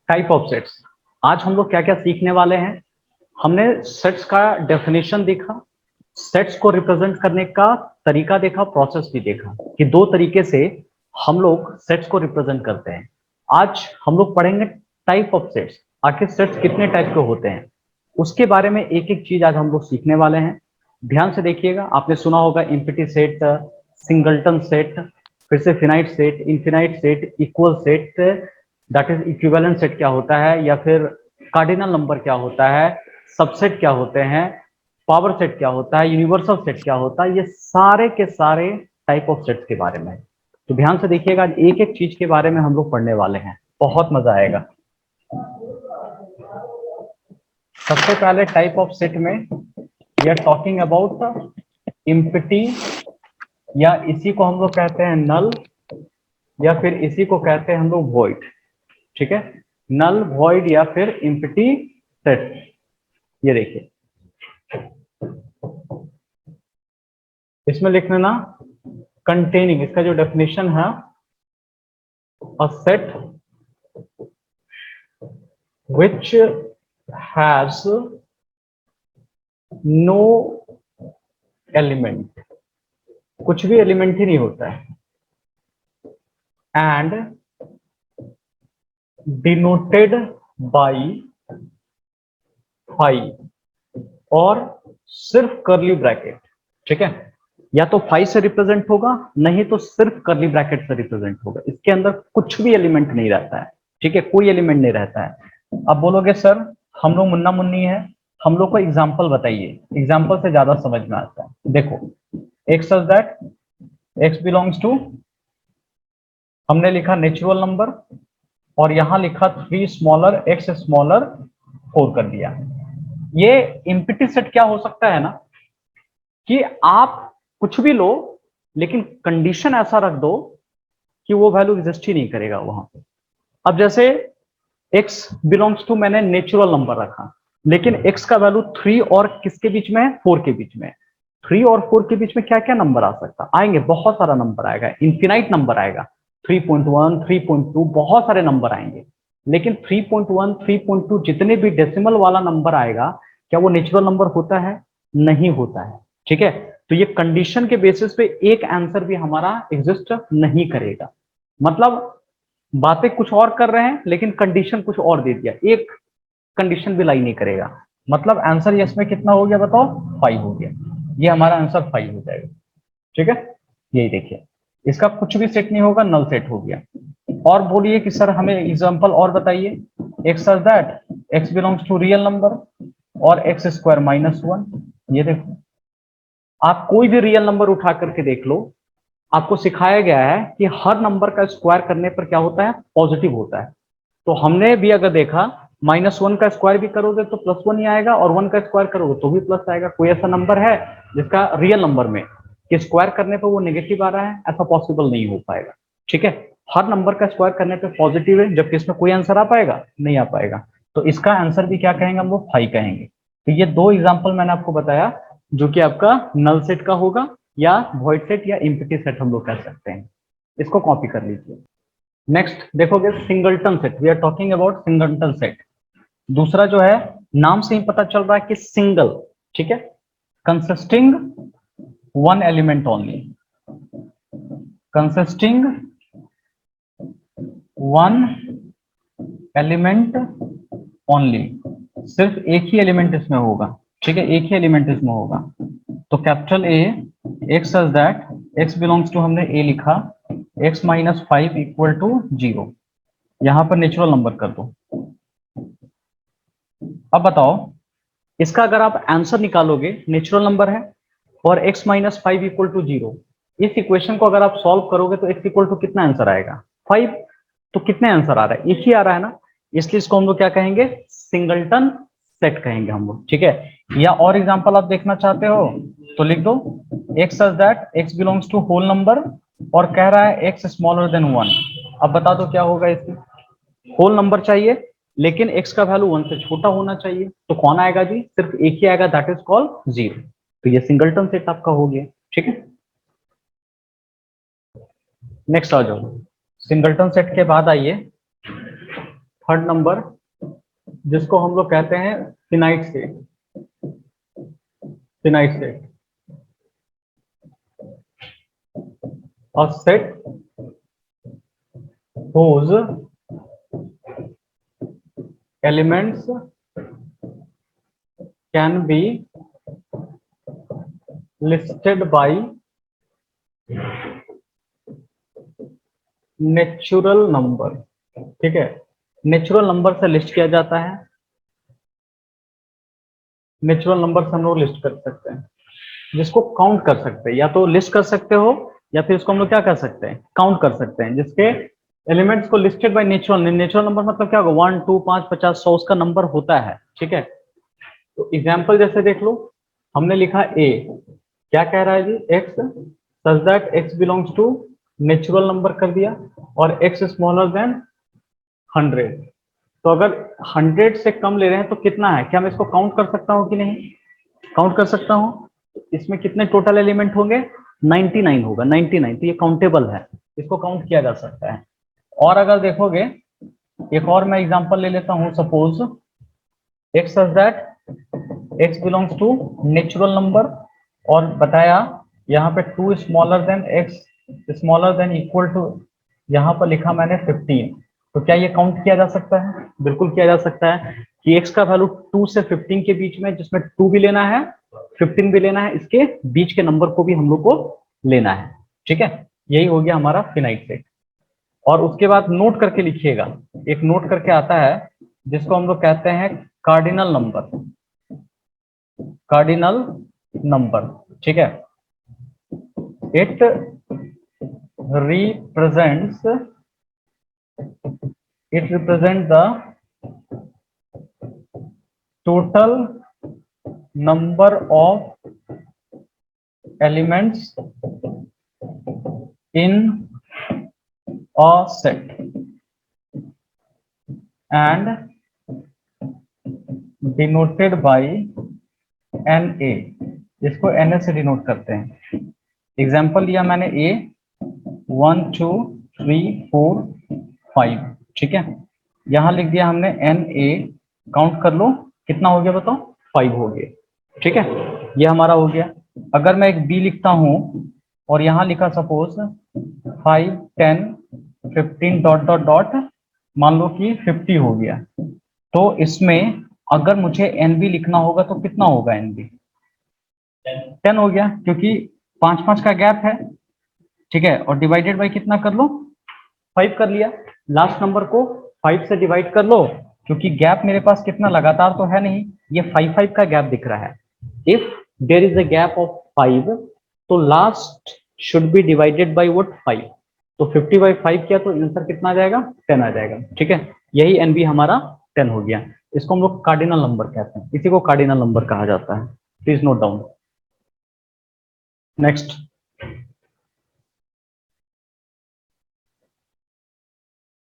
Type of sets. आज हम लोग क्या क्या सीखने वाले हैं। हमने सेट्स का डेफिनेशन देखा, सेट्स को रिप्रेजेंट करने का तरीका देखा, प्रोसेस भी देखा कि दो तरीके से हम लोग सेट्स को रिप्रेजेंट करते हैं। आज हम लोग पढ़ेंगे टाइप ऑफ सेट्स, आखिर सेट्स कितने टाइप के होते हैं उसके बारे में एक एक चीज आज हम लोग सीखने वाले हैं। ध्यान से देखिएगा, आपने सुना होगा एम्प्टी सेट, सिंगलटन सेट, फिर से finite set, infinite set, equal set, that is equivalent set क्या होता है, या फिर कार्डिनल नंबर क्या होता है, सबसेट क्या होते हैं, पावर सेट क्या होता है, यूनिवर्सल सेट क्या होता है, ये सारे के सारे टाइप ऑफ सेट्स के बारे में है। तो ध्यान से देखिएगा, एक एक चीज के बारे में हम लोग पढ़ने वाले हैं, बहुत मजा आएगा। सबसे पहले टाइप ऑफ सेट में we are talking about empty, या इसी को हम लोग कहते हैं नल, या फिर इसी को कहते हैं हम लोग वॉइड। ठीक है, नल, वॉइड या फिर एम्प्टी सेट। ये देखिए, इसमें लिख लेना कंटेनिंग, इसका जो डेफिनेशन है, a set which has no element, कुछ भी एलिमेंट ही नहीं होता है, एंड डिनोटेड बाई फाइव, और सिर्फ करली ब्रैकेट। ठीक है, या तो फाइव से रिप्रेजेंट होगा, नहीं तो सिर्फ करली ब्रैकेट से रिप्रेजेंट होगा, इसके अंदर कुछ भी एलिमेंट नहीं रहता है। ठीक है, कोई एलिमेंट नहीं रहता है। अब बोलोगे सर हम लोग मुन्ना मुन्नी है, हम लोग को एग्जाम्पल बताइए, एग्जाम्पल से ज्यादा समझ में आता है। देखो, X such that X belongs to, हमने लिखा नेचुरल नंबर, और यहां लिखा 3 स्मॉलर एक्स स्मॉलर 4 कर दिया। ये इम्पिटी सेट क्या हो सकता है ना, कि आप कुछ भी लो लेकिन कंडीशन ऐसा रख दो कि वो वैल्यू एग्जिस्ट ही नहीं करेगा वहां पे। अब जैसे x बिलोंग्स टू, मैंने नेचुरल नंबर रखा, लेकिन x का वैल्यू 3 और किसके बीच में है, 4 के बीच में। 3 और 4 के बीच में क्या क्या नंबर आ सकता, आएंगे बहुत सारा नंबर आएगा, इन्फिनाइट नंबर आएगा, 3.1, 3.2, बहुत सारे नंबर आएंगे। लेकिन 3.1, 3.2 जितने भी डेसिमल वाला नंबर आएगा, क्या वो नेचुरल नंबर होता है? नहीं होता है। ठीक है, तो ये कंडीशन के बेसिस पे एक आंसर भी हमारा एग्जिस्ट नहीं करेगा। मतलब बातें कुछ और कर रहे हैं लेकिन कंडीशन कुछ और दे दिया, एक कंडीशन भी लाई नहीं करेगा। मतलब आंसर यस में कितना हो गया बताओ, 5 हो गया। ये हमारा आंसर 5 हो जाएगा। ठीक है, यही देखिए, इसका कुछ भी सेट नहीं होगा, नल सेट हो गया। और बोलिए कि सर हमें एग्जांपल और बताइए। X such that X belongs to real number और एक्स स्क्वायर -1। ये देखो, आप कोई भी रियल नंबर उठा करके देख लो, आपको सिखाया गया है कि हर नंबर का स्क्वायर करने पर क्या होता है, पॉजिटिव होता है। तो हमने भी अगर देखा, -1 का स्क्वायर भी करोगे तो +1 ही आएगा, और 1 का स्क्वायर करोगे तो भी प्लस आएगा। कोई ऐसा नंबर है जिसका रियल नंबर में कि स्क्वायर करने पर वो नेगेटिव आ रहा है? ऐसा पॉसिबल नहीं हो पाएगा। ठीक है, हर नंबर का स्क्वायर करने पे पॉजिटिव है, जबकि इसमें कोई आंसर आ पाएगा? नहीं आ पाएगा। तो इसका आंसर भी क्या कहेंगे हम लोग, 5 कहेंगे। तो ये दो एग्जाम्पल मैंने आपको बताया, जो कि आपका नल सेट का होगा, या वॉइड सेट, या एम्प्टी सेट हम लोग कह सकते हैं। इसको कॉपी कर लीजिए। नेक्स्ट देखोगे singleton set, we are talking about singleton set. दूसरा जो है, नाम से ही पता चल रहा है कि सिंगल। ठीक है, consisting one element only, consisting one element only, सिर्फ एक ही एलिमेंट इसमें होगा। ठीक है, एक ही एलिमेंट इसमें होगा। तो capital A, X such that X belongs to, हमने ए लिखा, x -5 इक्वल टू 0। यहां पर नेचुरल नंबर कर दो। अब बताओ, इसका अगर आप आंसर निकालोगे, नेचुरल नंबर है और x -5 इक्वल टू 0, इस इक्वेशन को अगर आप सॉल्व करोगे तो x इक्वल टू कितना आंसर आएगा, 5। तो कितने आंसर आ रहा है, एक ही आ रहा है ना, इसलिए इसको हम लोग क्या कहेंगे, सिंगलटन सेट कहेंगे हम लोग। ठीक है, या और एग्जांपल आप देखना चाहते हो तो लिख दो, x such that x belongs to whole number, और कह रहा है x स्मॉलर देन 1। अब बता दो क्या होगा इसमें, होल नंबर चाहिए लेकिन x का वैल्यू 1 से छोटा होना चाहिए, तो कौन आएगा जी, सिर्फ एक ही आएगा, दैट इज कॉल्ड 0। तो ये सिंगलटन सेट आपका हो गया। ठीक है, नेक्स्ट आ जाओ। सिंगलटन सेट के बाद आइए, थर्ड नंबर जिसको हम लोग कहते हैं फिनाइट सेट, फिनाइट सेट। और set whose elements can be listed by natural number. ठीक है, नेचुरल नंबर से लिस्ट किया जाता है, नेचुरल नंबर से हम लोग लिस्ट कर सकते हैं, जिसको काउंट कर सकते हैं, या तो लिस्ट कर सकते हो या फिर इसको हम लोग क्या कर सकते हैं, काउंट कर सकते हैं, जिसके एलिमेंट्स को listed by natural. Natural number मतलब क्या होगा, 1 2 5 50 100 उसका नंबर होता है। ठीक है, तो एग्जाम्पल जैसे देख लो, हमने लिखा ए, क्या कह रहा है जी, X such that X belongs to natural number कर दिया, और एक्स स्मॉलर देन 100। तो अगर 100 से कम ले रहे हैं तो कितना है, क्या मैं इसको काउंट कर सकता हूँ कि नहीं, काउंट कर सकता हूँ। इसमें कितने टोटल एलिमेंट होंगे, 99 होगा, 99। तो ये काउंटेबल है, इसको काउंट किया जा सकता है। और अगर देखोगे, एक और मैं एग्जांपल ले लेता हूं, suppose X such that X belongs to natural number, और बताया यहाँ पे 2 smaller than X smaller than equal to, यहाँ पर लिखा मैंने 15। तो क्या ये काउंट किया जा सकता है, बिल्कुल किया जा सकता है कि एक्स का वैल्यू 2 से 15 के बीच में, जिसमें 2 भी लेना है 15 भी लेना है, इसके बीच के नंबर को भी हम लोग को लेना है। ठीक है, यही हो गया हमारा फिनाइट सेट। और उसके बाद नोट करके लिखिएगा, एक नोट करके आता है जिसको हम लोग कहते हैं कार्डिनल नंबर, कार्डिनल नंबर। ठीक है, it represents, it represent the total number of elements in a set and denoted by NA, इसको NA से डिनोट करते हैं। एग्जाम्पल लिया मैंने A 1 2 3 4 5। ठीक है, यहां लिख दिया हमने NA, काउंट कर लो कितना हो गया बताओ, 5 हो गया। ठीक है, ये हमारा हो गया। अगर मैं एक B लिखता हूं और यहां लिखा सपोज 5 10 15 डॉट डॉट डॉट, मान लो कि 50 हो गया, तो इसमें अगर मुझे NB लिखना होगा तो कितना होगा, NB 10 हो गया, क्योंकि 5 5 का गैप है। ठीक है, और डिवाइडेड बाय कितना कर लो, 5 कर लिया। लास्ट नंबर को 5 से डिवाइड कर लो, क्योंकि गैप मेरे पास कितना लगातार तो है नहीं, ये 5 5 का गैप दिख रहा है। If there is a gap of 5, तो last should be divided by what, 5। तो 50/5 किया तो आंसर कितना आ जाएगा, 10 आ जाएगा। ठीक है, यही एनबी हमारा 10 हो गया। इसको हम लोग कार्डिनल नंबर कहते हैं, इसी को कार्डिनल नंबर कहा जाता है। Please note down. नेक्स्ट,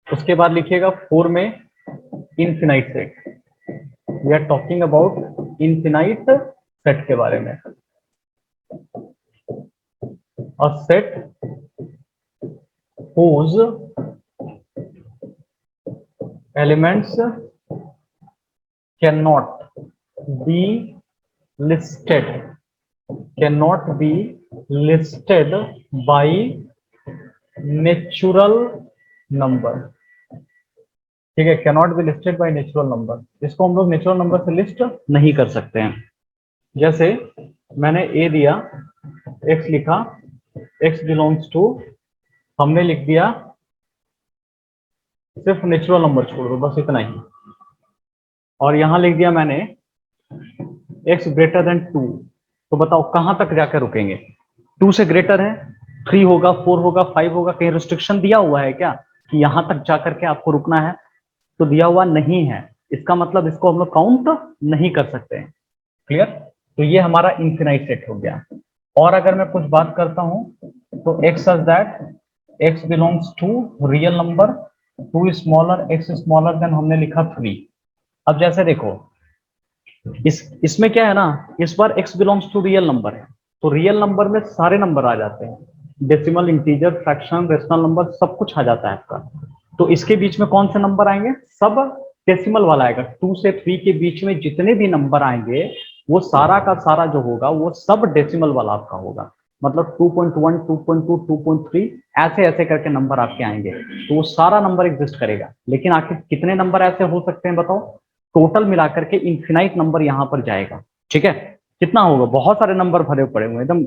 उसके बाद लिखिएगा 4 में infinite set. We are talking about infinite set के बारे में। और set whose elements cannot be listed, cannot be listed by natural number। ठीक है, cannot be listed by natural number, इसको हम लोग नेचुरल नंबर से लिस्ट नहीं कर सकते हैं। जैसे मैंने ए दिया, एक्स लिखा, एक्स बिलोंग्स टू, हमने लिख दिया सिर्फ नेचुरल नंबर छोड़ दो, बस इतना ही, और यहां लिख दिया मैंने x ग्रेटर देन 2। तो बताओ कहां तक जाकर रुकेंगे, 2 से ग्रेटर है, 3 होगा, 4 होगा, 5 होगा, कहीं रिस्ट्रिक्शन दिया हुआ है क्या कि यहां तक जाकर के आपको रुकना है, तो दिया हुआ नहीं है। इसका मतलब इसको हम लोग काउंट नहीं कर सकते हैं। क्लियर, तो ये हमारा इनफिनाइट सेट हो गया। और अगर मैं कुछ बात करता हूं तो x such that x belongs to real number, 2 smaller x smaller than हमने लिखा 3। अब जैसे देखो, इसमें क्या है ना, इस बार x belongs to real number है, तो रियल नंबर में सारे नंबर आ जाते हैं, decimal, integer, fraction, rational number, सब कुछ आ जाता है आपका। तो इसके बीच में कौन से नंबर आएंगे, सब डेसिमल वाला आएगा। 2 से 3 के बीच में जितने भी नंबर आएंगे वो सारा का सारा जो होगा वो सब डेसिमल वाला आपका होगा। मतलब 2.1, 2.2, 2.3 ऐसे ऐसे करके नंबर आपके आएंगे, तो वो सारा नंबर एग्जिस्ट करेगा। लेकिन आखिर कितने नंबर ऐसे हो सकते हैं बताओ, टोटल मिलाकर के इन्फिनाइट नंबर यहाँ पर जाएगा। ठीक है, कितना होगा, बहुत सारे नंबर भरे पड़े हुए एकदम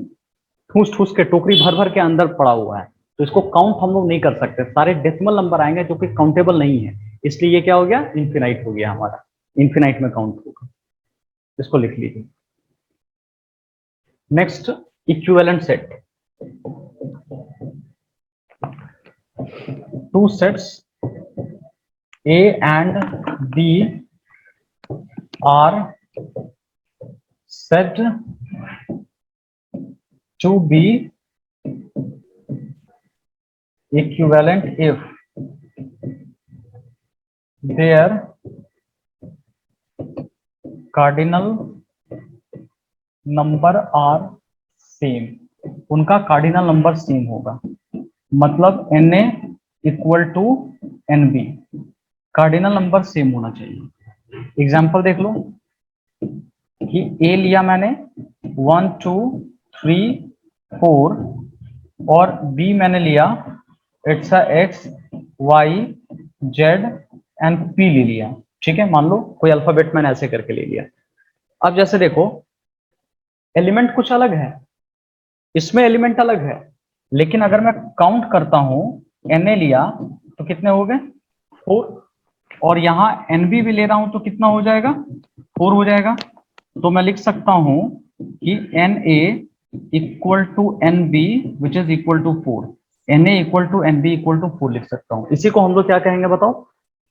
ठूस ठूस के, टोकरी भर भर के अंदर पड़ा हुआ है, तो इसको काउंट हम लोग नहीं कर सकते, सारे डेसिमल नंबर आएंगे जो कि काउंटेबल नहीं है, इसलिए ये क्या हो गया, इन्फिनाइट हो गया हमारा, इन्फिनाइट में काउंट होगा। इसको लिख लीजिए। Next, equivalent set. To sets A and B are said to be equivalent if their cardinal number are same। उनका कार्डिनल नंबर सेम होगा, मतलब Na equal to NB, cardinal number same होना चाहिए। एग्जाम्पल देख लो कि A लिया मैंने 1, 2, 3, 4 और B मैंने लिया it's X, Y, Z and P ले लिया। ठीक है, मान लो कोई अल्फाबेट मैंने ऐसे करके ले लिया। अब जैसे देखो एलिमेंट कुछ अलग है, इसमें एलिमेंट अलग है, लेकिन अगर मैं काउंट करता हूं, Na लिया तो कितने हो गए 4, और यहाँ NB भी ले रहा हूं तो कितना हो जाएगा 4 हो जाएगा। तो मैं लिख सकता हूं कि Na equal to NB which is equal to 4, Na equal to NB equal to 4 लिख सकता हूं। इसी को हम लोग क्या कहेंगे बताओ,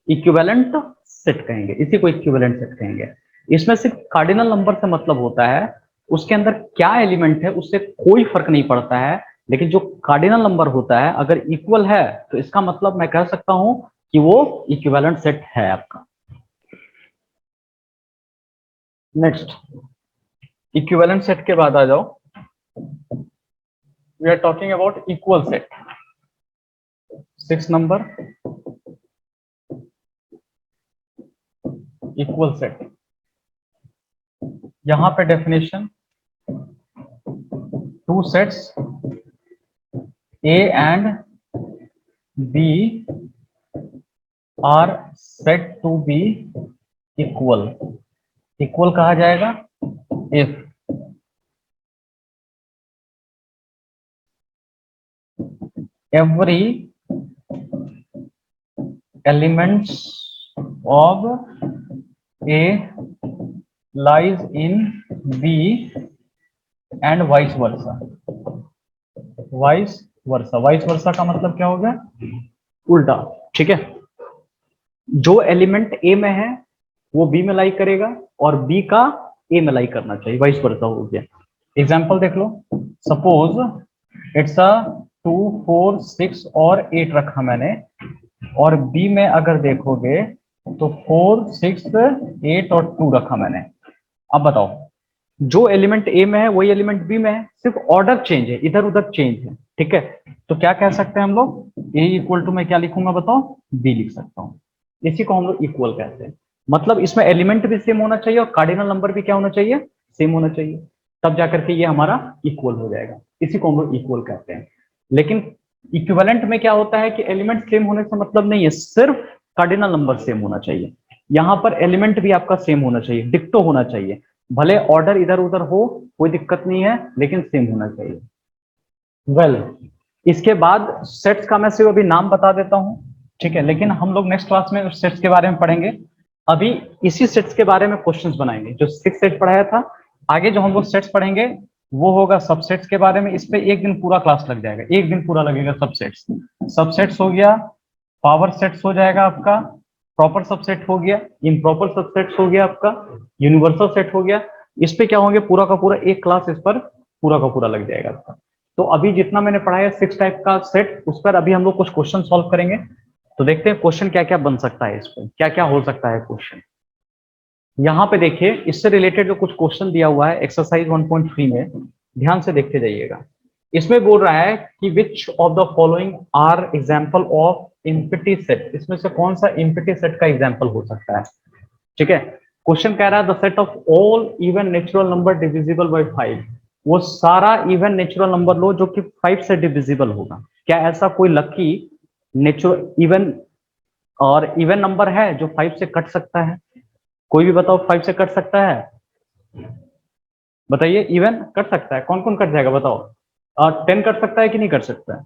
इक्विवेलेंट सेट कहेंगे, इसी को इक्विवेलेंट सेट कहेंगे। इसमें सिर्फ कार्डिनल नंबर से मतलब होता है, उसके अंदर क्या एलिमेंट है उससे कोई फर्क नहीं पड़ता है, लेकिन जो कार्डिनल नंबर होता है अगर इक्वल है तो इसका मतलब मैं कह सकता हूं कि वो इक्विवेलेंट सेट है आपका। नेक्स्ट, इक्विवेलेंट सेट के बाद आ जाओ, we are talking about equal set. 6 number, equal set. यहां पे definition, two sets A and B are said to be equal। Equal कहा जाएगा if every elements of A lies in B and vice versa। Vice versa, vice versa का मतलब क्या हो गया, उल्टा। ठीक है, जो एलिमेंट ए में है वो बी में लाई करेगा और बी का ए में लाई करना चाहिए, वाइस वर्सा हो गया। एग्जांपल देख लो, सपोज इट्स अ 2, 4, 6 और 8 रखा मैंने, और बी में अगर देखोगे तो 4, 6, 8 और 2 रखा मैंने। अब बताओ, जो एलिमेंट ए में है वही एलिमेंट बी में है, सिर्फ ऑर्डर चेंज है, इधर उधर चेंज है। ठीक है, तो क्या कह सकते हैं हम लोग, ए इक्वल टू मैं क्या लिखूंगा बताओ, बी लिख सकता हूँ। इसी को हम लोग इक्वल कहते हैं। मतलब इसमें एलिमेंट भी सेम होना चाहिए और कार्डिनल नंबर भी क्या होना चाहिए, सेम होना चाहिए, तब जाकर के ये हमारा इक्वल हो जाएगा। इसी को हम लोग इक्वल कहते हैं। लेकिन इक्विवेलेंट में क्या होता है कि एलिमेंट सेम होने से मतलब नहीं है, सिर्फ कार्डिनल नंबर सेम होना चाहिए। यहाँ पर एलिमेंट भी आपका सेम होना चाहिए, डिक्टो होना चाहिए, भले ऑर्डर इधर उधर हो कोई दिक्कत नहीं है, लेकिन सेम होना चाहिए। वेल, इसके बाद सेट्स का मैं सिर्फ अभी नाम बता देता हूं, ठीक है, लेकिन हम लोग नेक्स्ट क्लास में सेट्स के बारे में पढ़ेंगे। अभी इसी सेट्स के बारे में क्वेश्चंस बनाएंगे, जो 6 सेट पढ़ाया था। आगे जो हम लोग सेट्स पढ़ेंगे वो होगा सबसेट्स के बारे में। इस पे एक दिन पूरा क्लास लग जाएगा, एक दिन पूरा लगेगा। सबसेट्स, सबसेट्स हो गया, पावर सेट्स हो जाएगा आपका, प्रॉपर सबसेट हो गया, इम्प्रॉपर सबसेट्स हो गया आपका, यूनिवर्सल सेट हो गया। इस पे क्या होंगे, पूरा का पूरा एक क्लास इस पर पूरा का पूरा लग जाएगा आपका। तो अभी जितना मैंने पढ़ाया 6 टाइप का सेट, उस पर अभी हम लोग कुछ क्वेश्चन सॉल्व करेंगे। तो देखते हैं क्वेश्चन क्या क्या बन सकता है, इस पर क्या क्या हो सकता है क्वेश्चन। यहाँ पे देखिए, इससे रिलेटेड जो कुछ क्वेश्चन दिया हुआ है एक्सरसाइज 1.3 में, ध्यान से देखते जाइएगा। इसमें बोल रहा है कि which of the following are example of empty set, इसमें से कौन सा इम्पिटी सेट का एग्जाम्पल हो सकता है। ठीक है, क्वेश्चन कह रहा है the set of all even natural number divisible by 5, वो सारा इवन नेचुरल नंबर लो जो कि 5 से डिविजिबल होगा। क्या ऐसा कोई लकी नेचुरल इवन और इवन नंबर है जो 5 से कट सकता है? कोई भी बताओ 5 से कट सकता है? बताइए, इवन कट सकता है, कौन कौन कट जाएगा बताओ। और 10 कट सकता है कि नहीं कट सकता है?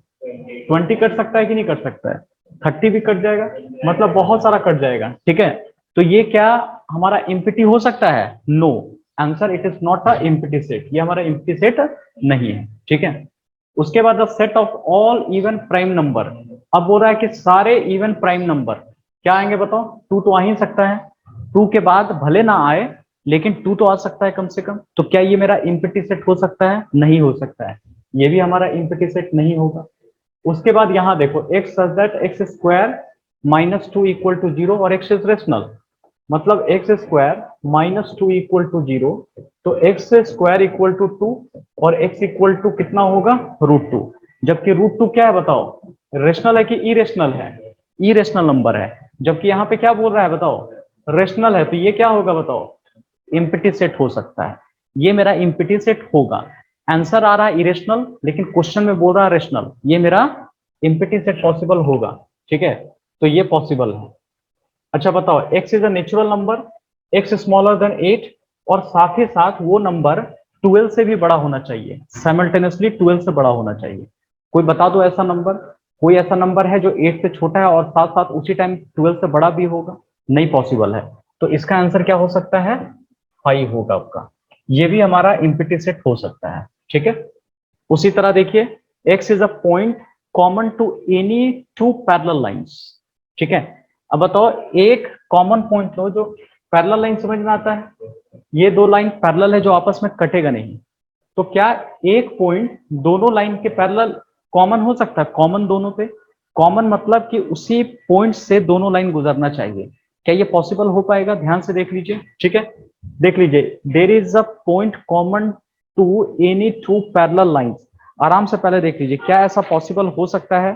20 कट सकता है कि नहीं कट सकता है? 30 भी कट जाएगा, मतलब बहुत सारा कट जाएगा। ठीक है, तो ये क्या हमारा इम्पिटी हो सकता है? No, answer it is not a empty set, ये हमारा इम्पिटी सेट नहीं है। ठीक है, उसके बाद the set of all even prime number, अब बोल रहा है कि सारे इवन प्राइम नंबर क्या आएंगे बताओ। 2 तो आ ही सकता है, 2 के बाद भले ना आए लेकिन 2 तो आ सकता है कम से कम। तो क्या ये मेरा इम्पिटी सेट हो सकता है? नहीं हो सकता है, ये भी हमारा इम्पिटी सेट नहीं होगा। उसके बाद यहां देखो, x such that X square minus 2 equal to 0 और x इज रेशनल, मतलब X square minus 2 equal to 0, तो एक्स स्क्वायर इक्वल टू 2 और x इक्वल टू कितना होगा? √2। जबकि √2 क्या है बताओ, रेशनल है कि इरेशनल है? इरेशनल नंबर है, जबकि यहाँ पे क्या बोल रहा है बताओ, रेशनल है। तो ये क्या होगा बताओ, इम्पिटी सेट हो सकता है, ये मेरा इम्पिटी सेट होगा। आंसर आ रहा है इरेशनल लेकिन क्वेश्चन में बोल रहा है रेशनल, ये मेरा इम्पिटी सेट पॉसिबल होगा। ठीक है, तो ये पॉसिबल है। अच्छा बताओ, x is a natural number, x smaller then 8, और साथ ही साथ वो नंबर 12 से भी बड़ा होना चाहिए, साइमल्टेनियसली 12 से बड़ा होना चाहिए। कोई बता दो ऐसा नंबर, कोई ऐसा नंबर है जो 8 से छोटा है और साथ साथ उसी टाइम 12 से बड़ा भी होगा? नहीं पॉसिबल है। तो इसका आंसर क्या हो सकता है? 5 होगा आपका, ये भी हमारा इम्पिटी सेट हो सकता है। ठीक है, उसी तरह देखिए, x is a point common to any two parallel lines. ठीक है, अब बताओ एक कॉमन पॉइंट लो जो पैरेलल लाइन समझ में आता है, ये दो लाइन पैरेलल है जो आपस में कटेगा नहीं। तो क्या एक पॉइंट दोनों लाइन के पैरेलल कॉमन हो सकता है? कॉमन दोनों पे, कॉमन मतलब कि उसी पॉइंट से दोनों लाइन गुजरना चाहिए। क्या ये पॉसिबल हो पाएगा? ध्यान से देख लीजिए। ठीक है, देख लीजिए, there is a point common to any two parallel lines. आराम से पहले देख लीजिए, क्या ऐसा पॉसिबल हो सकता है?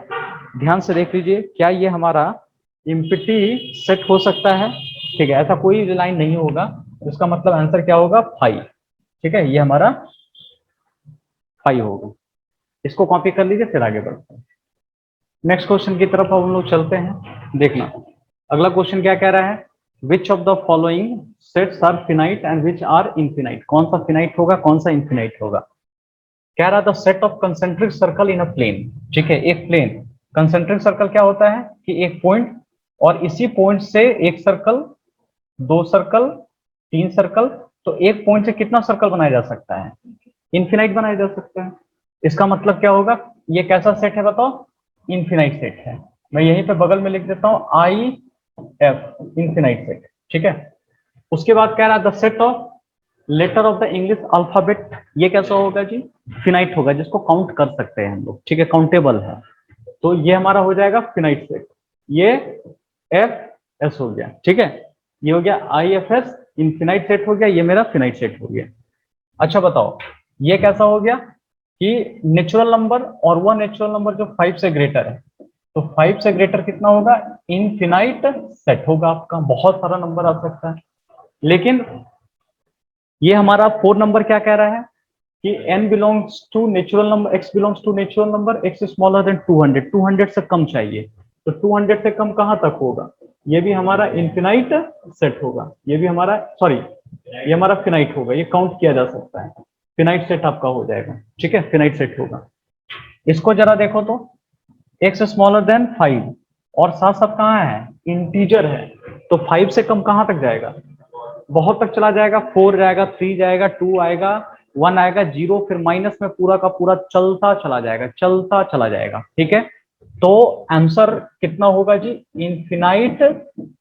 ध्यान से देख लीजिए, क्या ये हमारा इम्पिटी सेट हो सकता है? ठीक है, ऐसा कोई लाइन नहीं होगा, इसका मतलब आंसर क्या होगा? 5। ठीक है, ये हमारा 5 होगा। इसको कॉपी कर लीजिए, फिर आगे बढ़ते हैं। नेक्स्ट क्वेश्चन की तरफ हम लोग चलते हैं। देखना अगला क्वेश्चन क्या कह रहा है, which of the following sets are finite and which are infinite, कौन सा फिनाइट होगा कौन सा इनफिनाइट होगा। कह रहा था set of concentric circle in a plane. ठीक है, एक प्लेन, कंसेंट्रिक सर्कल क्या होता है कि एक पॉइंट और इसी पॉइंट से एक सर्कल, दो सर्कल, तीन सर्कल, तो एक पॉइंट से कितना सर्कल बनाया जा सकता है? इनफिनाइट बनाया जा सकता है। इसका मतलब क्या होगा, ये कैसा सेट है बताओ? इनफिनाइट सेट है। मैं यहीं पे बगल में लिख देता हूं IF, इनफिनाइट सेट। ठीक है, उसके बाद कह रहा है the set of letter of the English alphabet, ये कैसा होगा जी? फिनाइट होगा, जिसको काउंट कर सकते हैं हम लोग। ठीक है, काउंटेबल है, तो ये हमारा हो जाएगा फिनाइट सेट। ये FS हो गया। ठीक है, ये हो गया IFS, इनफिनाइट सेट हो गया, ये मेरा फिनाइट सेट हो गया। अच्छा बताओ, ये कैसा हो गया कि नेचुरल नंबर, और वह नेचुरल नंबर जो 5 से ग्रेटर है, तो 5 से ग्रेटर कितना होगा? इनफिनाइट सेट होगा आपका, बहुत सारा नंबर आ सकता है। लेकिन ये हमारा 4 नंबर क्या कह रहा है कि n belongs to natural number, x belongs to natural number, x smaller than 200, 200 से कम चाहिए। तो 200 से कम कहां तक होगा? ये भी हमारा इनफिनाइट सेट होगा, ये भी हमारा, सॉरी, ये हमारा फिनाइट होगा, ये काउंट किया जा सकता है। फिनाइट सेट आपका हो जाएगा। ठीक है, फिनाइट सेट होगा। इसको जरा देखो तो, x स्मॉलर देन 5 और साथ साथ कहाँ है? इंटीजर है, तो 5 से कम कहां तक जाएगा? बहुत तक चला जाएगा, 4 जाएगा, 3 जाएगा, 2 आएगा, 1 आएगा, 0, फिर माइनस में पूरा का पूरा चलता चला जाएगा, चलता चला जाएगा। ठीक है, तो आंसर कितना होगा जी? इनफिनाइट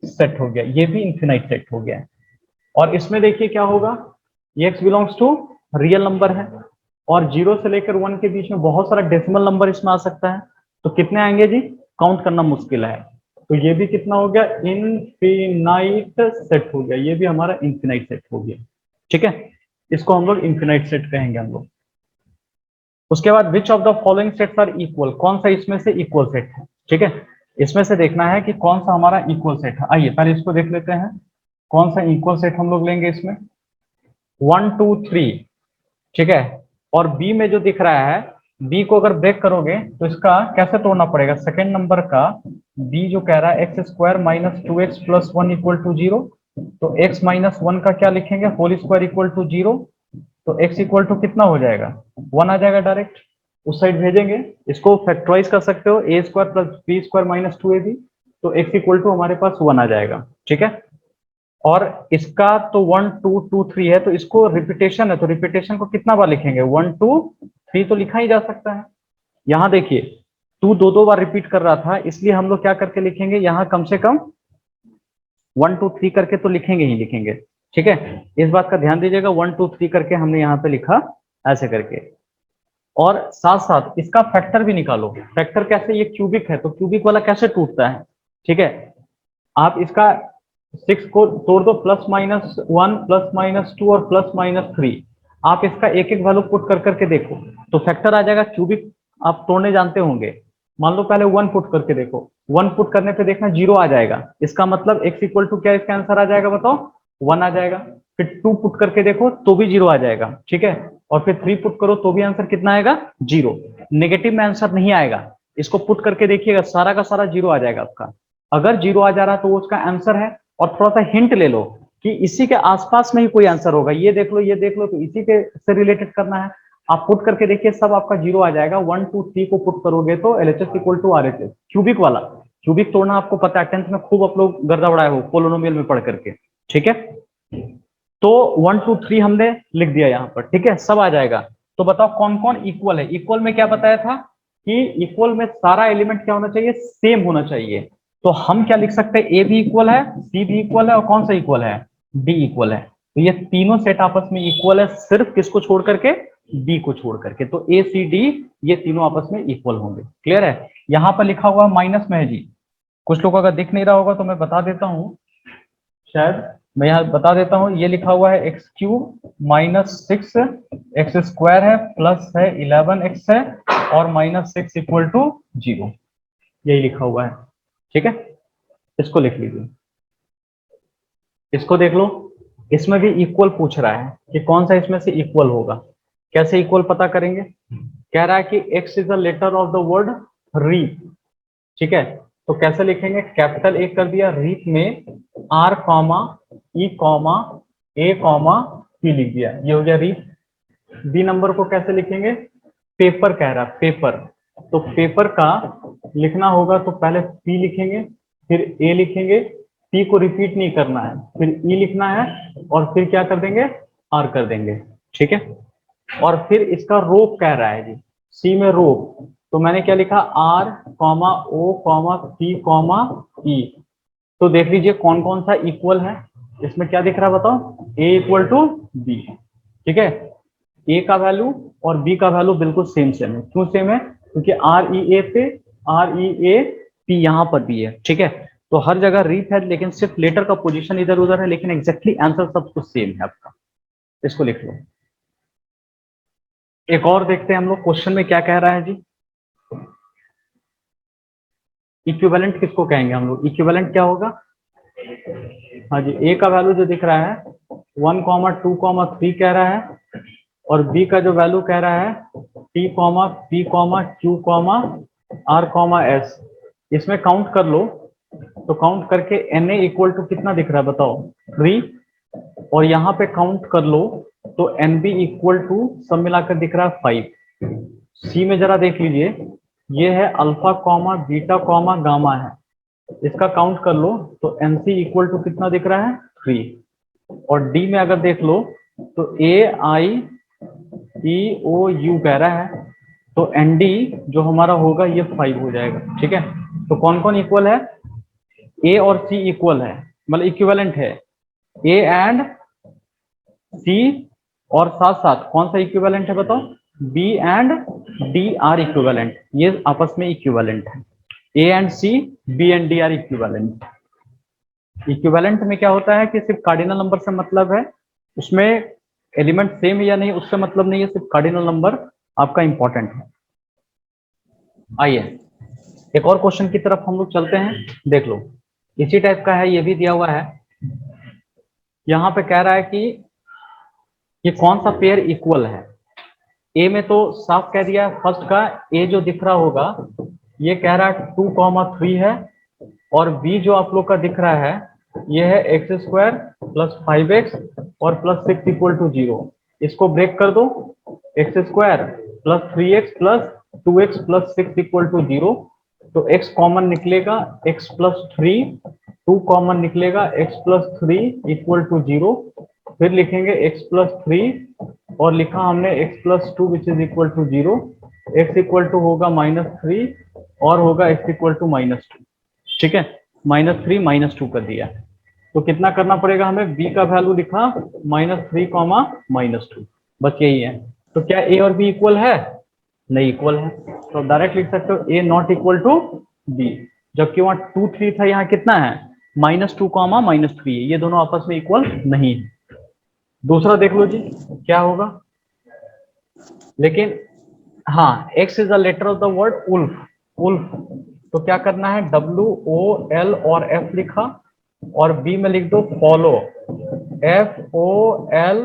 सेट हो गया, ये भी इनफिनाइट सेट हो गया। और इसमें देखिए क्या होगा, ये x belongs to real number है और 0 से लेकर 1 के बीच में बहुत सारा डेसिमल नंबर इसमें आ सकता है, तो कितने आएंगे जी? काउंट करना मुश्किल है। तो ये भी कितना हो गया? इनफिनाइट सेट हो गया, ये भी हमारा इनफिनाइट सेट हो गया। ठीक है, इसको हम लोग इनफिनाइट सेट कहेंगे हम लोग। उसके बाद which of the following sets are equal, कौन सा इसमें से इक्वल सेट है, ठीक है, इसमें से देखना है कि कौन सा हमारा इक्वल सेट है। आइए पहले इसको देख लेते हैं, कौन सा इक्वल सेट हम लोग लेंगे इसमें, 1 2 3, ठीक है। और बी में जो दिख रहा है, बी को अगर ब्रेक करोगे तो इसका कैसे तोड़ना पड़ेगा, सेकेंड नंबर का बी जो कह रहा है x square minus 2x plus 1 equal to 0, तो x माइनस 1 का क्या लिखेंगे, होल स्क्वायर इक्वल टू 0, तो x इक्वल टू कितना हो जाएगा, 1 आ जाएगा डायरेक्ट, उस साइड भेजेंगे। इसको फैक्टराइज कर सकते हो, A square plus B square minus 2ab, तो x इक्वल टू हमारे पास 1 आ जाएगा, ठीक है। और इसका तो 1 2 2 3 है, तो इसको रिपीटेशन है, तो रिपीटेशन को कितना बार लिखेंगे, 1 2 3 तो लिखा ही जा सकता है। यहां देखिए टू दो दो बार रिपीट कर रहा था, इसलिए हम लोग क्या करके लिखेंगे, यहां कम से कम 1 2 3 करके तो लिखेंगे ही लिखेंगे, ठीक है। इस बात का ध्यान दीजिएगा, 1 2 3 करके हमने यहाँ पे लिखा ऐसे करके। और साथ साथ इसका फैक्टर भी निकालो, फैक्टर कैसे, ये क्यूबिक है तो क्यूबिक वाला कैसे टूटता है, ठीक है। आप इसका 6 को तोड़ दो, प्लस माइनस 1 प्लस माइनस 2 और प्लस माइनस 3, आप इसका एक एक वैल्यू पुट कर करके देखो तो फैक्टर आ जाएगा। क्यूबिक आप तोड़ने जानते होंगे, मान लो पहले 1 पुट करके देखो, 1 पुट करने पे देखना 0 आ जाएगा, इसका मतलब x इक्वल टू क्या इसका आंसर आ जाएगा बताओ, 1 आ जाएगा। फिर 2 पुट करके देखो तो भी 0 आ जाएगा, ठीक है। और फिर 3 पुट करो तो भी आंसर कितना आएगा, 0। नेगेटिव में आंसर नहीं आएगा, इसको पुट करके देखिएगा सारा का सारा 0 आ जाएगा आपका। अगर 0 आ जा रहा है तो वो उसका आंसर है। और थोड़ा सा हिंट ले लो कि इसी के आसपास में ही कोई आंसर होगा, ये देख लो ये देख लो, तो इसी के से रिलेटेड करना है। आप पुट करके देखिए सब आपका 0 आ जाएगा। 1 2 3 को पुट करोगे तो LHS equal to RHS, cubic वाला। क्यूबिक तोड़ना आपको पता है, 10th में खूब आप लोग गर्दा बढ़ाए हो पोलिनोमियल में पढ़ करके, ठीक है। तो 1 2 3 हमने लिख दिया यहाँ पर, ठीक है, सब आ जाएगा। तो बताओ कौन कौन इक्वल है। इक्वल में क्या बताया था कि इक्वल में सारा एलिमेंट क्या होना चाहिए, सेम होना चाहिए। तो हम क्या लिख सकते हैं, ए भी इक्वल है, सी भी इक्वल है, और कौन सा इक्वल है, डी इक्वल है। तो ये तीनों सेट आपस में इक्वल है, सिर्फ किसको छोड़ करके, डी को छोड़ करके। तो ए सी डी ये तीनों आपस में इक्वल होंगे। क्लियर है। यहां पर लिखा हुआ माइनस में है जी, कुछ लोगों का दिख नहीं रहा होगा तो मैं बता देता हूं, शायद मैं यहाँ बता देता हूँ। ये लिखा हुआ है x cube minus 6 x square है, प्लस है 11 एक्स है, और माइनस 6 इक्वल टू 0, यही लिखा हुआ है, ठीक है। इसको लिख लीजिए, इसको देख लो। इसमें भी इक्वल पूछ रहा है कि कौन सा इसमें से इक्वल होगा। कैसे इक्वल पता करेंगे, कह रहा है कि x is a letter of the word reap, ठीक है। तो कैसे लिखेंगे, कैपिटल ए कर दिया, रीप में आर कॉमा ई कॉमा ए कॉमा पी लिख दिया, ये हो गया रीप। बी नंबर को कैसे लिखेंगे, पेपर कह रहा है, पेपर। तो पेपर का लिखना होगा तो पहले पी लिखेंगे, फिर ए लिखेंगे, पी को रिपीट नहीं करना है, फिर ई लिखना है, और फिर क्या कर देंगे, आर कर देंगे, ठीक है। और फिर इसका रोप कह रहा है जी, सी में रोप, तो मैंने क्या लिखा, आर कॉमा ओ कॉमा पी कॉमा ई। तो देख लीजिए कौन कौन सा इक्वल है। इसमें क्या दिख रहा है बताओ, ए इक्वल टू बी, ठीक है। ए का वैल्यू और बी का वैल्यू बिल्कुल सेम सेम है। क्यों सेम है, क्योंकि आर ई ए पे आर ई ए पी यहां पर भी है, ठीक है। तो हर जगह रीप है, लेकिन सिर्फ लेटर का पोजीशन इधर उधर है, लेकिन एग्जैक्टली आंसर सब कुछ सेम है आपका। इसको लिख लो। एक और देखते हैं हम लोग क्वेश्चन में क्या कह रहा है जी। इक्विवेलेंट किसको कहेंगे हम लोग, इक्विवेलेंट क्या होगा, हाँ जी, ए का वैल्यू जो दिख रहा है 1 2 3 कह रहा है, और बी का जो वैल्यू कह रहा है T P Q R S. इसमें काउंट कर लो, तो काउंट करके एन ए इक्वल टू कितना दिख रहा है बताओ, 3। और यहाँ पे काउंट कर लो तो एन बी इक्वल टू सब मिलाकर दिख रहा है 5। सी में जरा देख लीजिए, ये है alpha comma beta comma gamma है, इसका काउंट कर लो तो एन सी इक्वल टू कितना दिख रहा है, 3। और डी में अगर देख लो तो ए आई ई ओ यू कह रहा है, तो एन डी जो हमारा होगा ये 5 हो जाएगा, ठीक है। तो कौन कौन इक्वल है, ए और सी इक्वल है, मतलब इक्विवेलेंट है, ए एंड सी। और साथ साथ कौन सा इक्विवेलेंट है बताओ, B and D are equivalent, ये आपस में इक्विवेलेंट है। A and C, B and D are equivalent. Equivalent में क्या होता है कि सिर्फ कार्डिनल नंबर से मतलब है, उसमें एलिमेंट सेम या नहीं उससे मतलब नहीं है, सिर्फ कार्डिनल नंबर आपका इंपॉर्टेंट है। आइए एक और क्वेश्चन की तरफ हम लोग चलते हैं, देख लो इसी टाइप का है, ये भी दिया हुआ है। यहाँ पे कह रहा है कि ये कौन सा पेयर इक्वल है। ए में तो साफ कह दिया फर्स्ट का, ए जो दिख रहा होगा ये कह रहा है 2,3 है, और बी जो आप लोग का दिख रहा है ये है x² प्लस 5x और प्लस 6 इक्वल टू 0। इसको ब्रेक कर दो, x² plus 3x plus 2x plus 6 equal to 0। तो x कॉमन निकलेगा, x प्लस 3, 2 कॉमन निकलेगा, x प्लस 3 इक्वल टू 0। फिर लिखेंगे x प्लस 3 और लिखा हमने x plus 2 which is equal to 0। x equal to होगा -3 और होगा x इक्वल टू -2। ठीक है, -3 -2 कर दिया। तो कितना करना पड़ेगा हमें, b का वैल्यू लिखा -3, -2, बस यही है। तो क्या a और b इक्वल है, नहीं इक्वल है, तो डायरेक्ट लिख सकते हो a not equal to b। जबकि वहां 2 3 था, यहाँ कितना है -2, -3, ये दोनों आपस में इक्वल नहीं है। दूसरा देख लो जी क्या होगा, लेकिन हाँ x is the letter of the word wolf, wolf. तो क्या करना है, WOL और F लिखा, और B में लिख दो फॉलो, FOL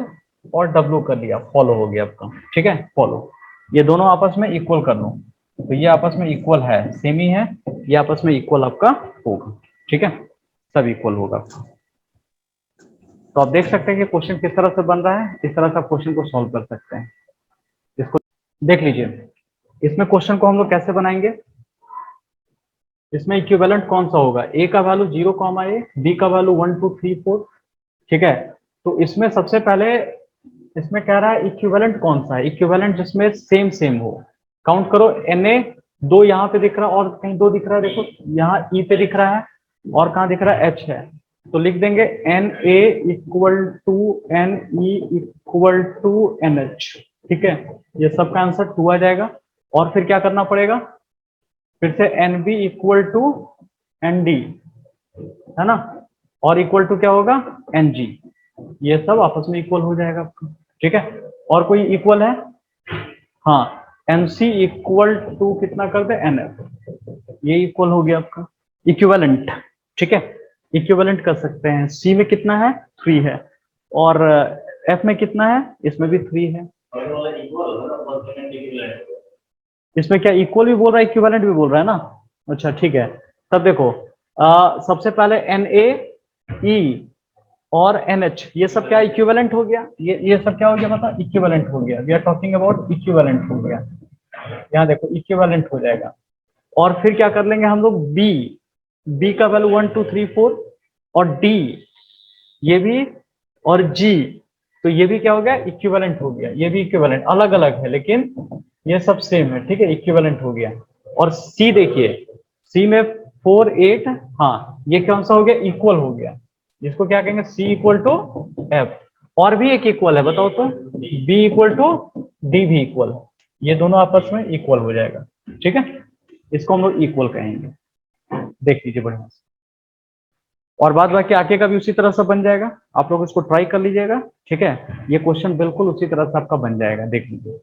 और W कर लिया, फॉलो हो गया आपका। ठीक है, फॉलो, ये दोनों आपस में इक्वल कर लो, तो ये आपस में इक्वल है, सेम ही है, ये आपस में इक्वल आपका होगा। ठीक है, सब इक्वल होगा। तो आप देख सकते हैं कि क्वेश्चन किस तरह से बन रहा है, इस तरह से आप क्वेश्चन को सॉल्व कर सकते हैं। इसको देख लीजिए, इसमें क्वेश्चन को हम लोग कैसे बनाएंगे, इसमें इक्विवेलेंट कौन सा होगा, a का वैल्यू 0, a, b का वैल्यू 1 2 3 4। ठीक है, तो इसमें सबसे पहले इसमें कह रहा है इक्विवेलेंट कौन सा है, इक्विवेलेंट जिसमें सेम सेम हो। काउंट करो, Na 2 यहाँ पे दिख रहा है और कहीं 2 दिख रहा है, देखो यहाँ E पे दिख रहा है और कहाँ दिख रहा है, H है। तो लिख देंगे Na equal to Ne equal to NH। ठीक है, ये सबका आंसर 2 आ जाएगा। और फिर क्या करना पड़ेगा, फिर से NB इक्वल टू ND है ना, और इक्वल टू क्या होगा NG, ये सब आपस में इक्वल हो जाएगा आपका। ठीक है, और कोई इक्वल है, हाँ NC इक्वल टू कितना कर दे NF, ये इक्वल हो गया आपका इक्विवेलेंट। ठीक है, इक्विवेलेंट कर सकते हैं। C में कितना है 3 है, और F में कितना है, इसमें भी 3 है। इसमें क्या इक्वल भी बोल रहा है, इक्विवेलेंट भी बोल रहा है ना। अच्छा ठीक है, तब देखो सबसे पहले NaE और NH ये सब क्या इक्विवेलेंट हो गया, ये सब क्या हो गया, मतलब इक्विवेलेंट हो गया। We are talking about equivalent हो गया, यहाँ देखो इक्विवेलेंट हो जाएगा। और फिर क्या कर लेंगे हम लोग, B का वैल्यू 1 2 3 4, और D ये भी, और G, तो ये भी क्या हो गया, इक्विवेलेंट हो गया। ये भी इक्विवेलेंट, अलग अलग है लेकिन ये सब सेम है। ठीक है, इक्विवेलेंट हो गया। और C देखिए, C में 4 8, हाँ ये कौन सा हो गया, इक्वल हो गया। जिसको क्या कहेंगे, C इक्वल टू F। और भी एक इक्वल है, बताओ तो, B इक्वल टू D भी इक्वल, ये दोनों आपस में इक्वल हो जाएगा। ठीक है, इसको हम लोग इक्वल कहेंगे, देख लीजिए बढ़िया से। और बाद बाकी आगे का भी उसी तरह से बन जाएगा, आप लोग इसको ट्राई कर लीजिएगा। ठीक है, ये क्वेश्चन बिल्कुल उसी तरह से आपका बन जाएगा, देख लीजिए।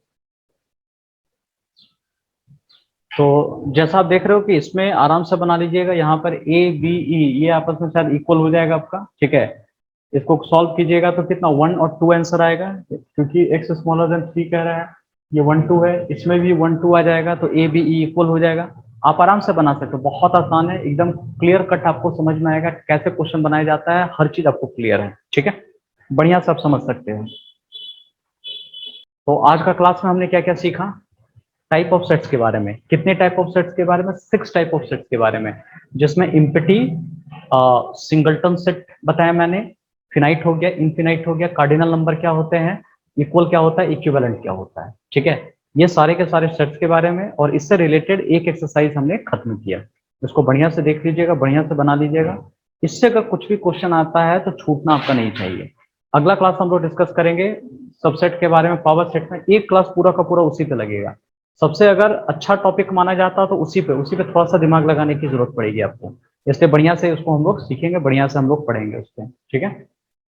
तो जैसा आप देख रहे हो कि इसमें आराम से बना लीजिएगा, यहाँ पर ABE ये आपस में शायद इक्वल हो जाएगा आपका। ठीक है, इसको सॉल्व कीजिएगा तो कितना 1 और 2 आंसर आएगा, क्योंकि x स्मॉलर देन 3 कह रहा है, ये 1 2 है, इसमें भी 1 2 आ जाएगा, तो ABE इक्वल हो जाएगा। आप आराम से बना सकते हो, बहुत आसान है, एकदम क्लियर कट आपको समझ में आएगा कैसे क्वेश्चन बनाया जाता है, हर चीज आपको क्लियर है। ठीक है, बढ़िया से आप समझ सकते हो। तो आज का क्लास में हमने क्या क्या सीखा, टाइप ऑफ सेट्स के बारे में, कितने टाइप ऑफ सेट्स के बारे में, 6 टाइप ऑफ सेट्स के बारे में, जिसमें इम्पिटी, सिंगलटन सेट बताया मैंने, फिनाइट हो गया, इनफिनाइट हो गया, कार्डिनल नंबर क्या होते हैं, इक्वल क्या होता है, इक्विवेलेंट क्या होता है। ठीक है, ये सारे के सारे सेट्स के बारे में, और इससे रिलेटेड एक एक्सरसाइज हमने खत्म किया, इसको बढ़िया से देख लीजिएगा, बढ़िया से बना लीजिएगा। इससे अगर कुछ भी क्वेश्चन आता है तो छूटना आपका नहीं चाहिए। अगला क्लास हम लोग डिस्कस करेंगे सबसेट के बारे में, पावर सेट में, एक क्लास पूरा का पूरा उसी पे लगेगा। सबसे अगर अच्छा टॉपिक माना जाता है तो उसी पे थोड़ा सा दिमाग लगाने की जरूरत पड़ेगी आपको, इसलिए बढ़िया से उसको हम लोग सीखेंगे, बढ़िया से हम लोग पढ़ेंगे उस पर। ठीक है।